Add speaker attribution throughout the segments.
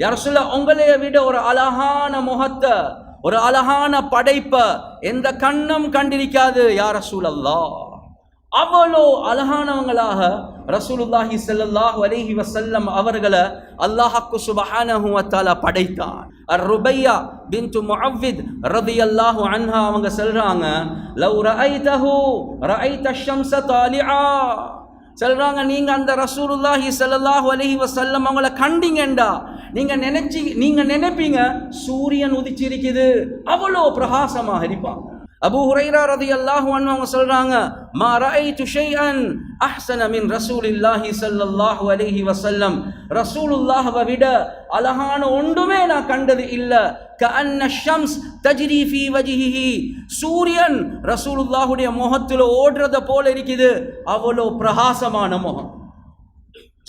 Speaker 1: யா ரசூலல்லாஹ் உங்களைய விட ஒரு அழகான முகத்தை, ஒரு அழகான படைப்பை எந்த கண்ணும் கண்டிருக்காது யா ரசூலல்லாஹ். அவ்வளோ அழகானவங்களாக ரசூலுல்லாஹி ஸல்லல்லாஹு அலைஹி வஸல்லம் அவர்களை அல்லாஹ்க்கு சுப்ஹானஹு வ தஆலா படைத்தான். ருபையா பின்து முஅவ்வித் ரலியல்லாஹு அன்ஹா அவங்க சொல்றாங்க, லவ் ரஅய்தஹு ரஅய்த ஷம்ஸ தாலிஆ. சொல்றாங்க, நீங்க அந்த ரசூலுல்லாஹி ஸல்லல்லாஹு அலைஹி வஸல்லம் அவங்கள கண்டீங்கண்டா நீங்க நினைப்பீங்க சூரியன் உதிச்சிருக்குது, அவ்வளோ பிரகாசமாக இருப்பாங்க. அபூ ஹுரைரா ரலியல்லாஹு அன்ஹு அவங்க சொல்றாங்க, மா ரஅய்து ஷைஅன் அஹ்ஸன மின் ரசூலில்லாஹி ஸல்லல்லாஹு அலைஹி வஸல்லம். ரசூலுல்லாஹ்வை விட அழகான ஒன்றுமே நான் கண்டது இல்ல. கஅன்ன ஷம்ஸ் தஜ்ரி ஃபீ வஜ்ஹிஹி. சூரியன் ரசூலுல்லாஹுடைய முகத்தில் ஓடுறத போல இருக்குது, அவ்வளோ பிரகாசமான முகம்.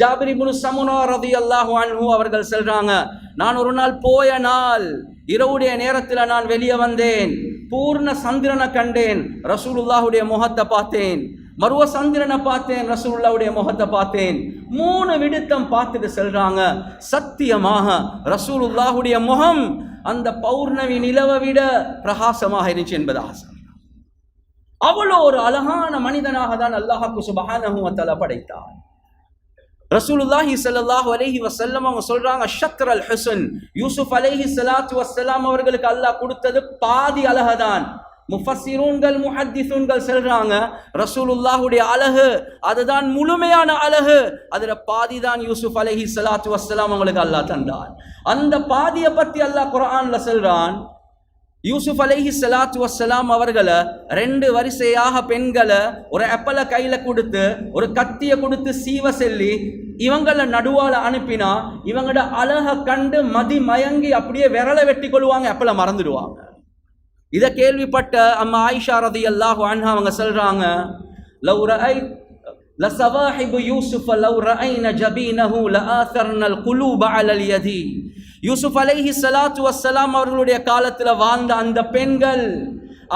Speaker 1: ஜாபிர் இப்னு சமுனா ரலியல்லாஹு அன்ஹு அவர்கள் சொல்றாங்க, நான் ஒரு நாள் போய நாள் இரவுடைய நேரத்தில் நான் வெளியே வந்தேன், பூர்ண சந்திரனை கண்டேன், ரசூலுல்லாஹுடைய முகத்தை பார்த்தேன். மறுவ சந்திரனை பார்த்தேன், ரசூலுல்லாஹுடைய முகத்தை பார்த்தேன். 3 விடுத்தம் பார்த்துட்டு சொல்றாங்க, சத்தியமாக ரசூலுல்லாஹுடைய முகம் அந்த பௌர்ணமி நிலவை விட பிரகாசமாக இருந்துச்சு என்பதாக. அவ்வளோ ஒரு அழகான மனிதனாக தான் அல்லாஹ்க்கு சுப்ஹானஹு வ தஆலா படைத்தார். ரசூலுல்லாஹி ஸல்லல்லாஹு அலைஹி வஸல்லம் அவங்க சொல்றாங்க, ஷத்ரல் ஹுஸ்ன். யூசுப் அலைஹி ஸலாத்து வஸ்ஸலாம் அவர்களுக்கு அல்லாஹ் கொடுத்தது பாதி அழகுதான். முஃபஸ்ஸிரூன்கள் முஹத்திஸூன்கள் சொல்றாங்க, ரசூலுல்லாஹுடைய அழகு அதுதான் முழுமையான அழகு, அதுல பாதி தான் யூசுப் அலைஹி ஸலாத்து வஸ்ஸலாம் அவங்களுக்கு அல்லாஹ் தந்தான். அந்த பாதியை பத்தி அல்லாஹ் குர்ஆன்ல சொல்றான், யூசுப் அலைஹி ஸலாத்து வஸ்ஸலாம் அவர்களை 2 வரிசையாக பெண்களை ஒரு அப்பலை கையில கொடுத்து ஒரு கத்தியை கொடுத்து சீவ சொல்லி இவங்கள நடுவால அனுப்பினா இவங்களோட அழக கண்டு மதி மயங்கி அப்படியே விரலை வெட்டி கொள்வாங்க, அப்பலை மறந்துடுவாங்க. இதை கேள்விப்பட்ட அம்மா ஆயிஷா ரலியல்லாஹு அன்ஹா அவங்க சொல்றாங்க, லவ் ரஅய் லஸவாஹிபு யூசுஃப லவ் ரஅய்ன ஜபீனஹு லஆதர்னல் குலூப அலல் யதி. யூசுப் அலைஹி ஸலாத்து வஸ்ஸலாம் அவர்களுடைய காலத்தில் வாழ்ந்த அந்த பெண்கள்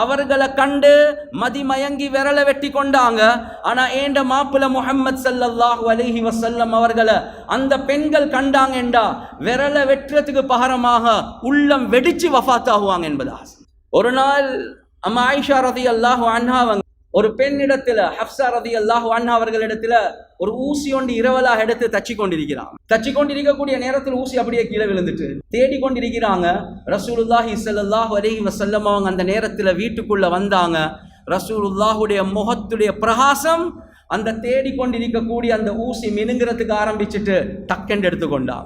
Speaker 1: அவர்களை கண்டு மதிமயங்கி விரலை வெட்டி கொண்டாங்க. ஆனா ஏண்ட மாப்பிள்ள முஹம்மது ஸல்லல்லாஹு அலைஹி வஸல்லம் அவர்களை அந்த பெண்கள் கண்டாங்கண்டா விரலை வெட்டுறதுக்கு பகரமாக உள்ளம் வெடிச்சு வஃபாத் ஆகுவாங்க என்பதா. ஒரு நாள் அம்மா ஆயிஷா ரலியல்லாஹு அன்ஹா ஒரு பெண்ணிடத்துல, ஹப்ஸா ரலியல்லாஹு அன்ஹா அவர்களிடத்துல ஒரு ஊசி ஒன்று இரவலாக எடுத்து தச்சு கொண்டிருக்கக்கூடிய நேரத்தில் ஊசி அப்படியே கீழே விழுந்துட்டு தேடி கொண்டிருக்கிறாங்க. ரசூலுல்லாஹி ஸல்லல்லாஹு அலைஹி வஸல்லம் அவங்க அந்த நேரத்தில் வீட்டுக்குள்ள வந்தாங்க. ரசூலுல்லாஹுடைய முகத்துடைய பிரகாசம் அந்த தேடி கொண்டிருக்கக்கூடிய அந்த ஊசி மினுங்கிறதுக்கு ஆரம்பிச்சுட்டு டக்கென்று எடுத்துக்கொண்டாங்க.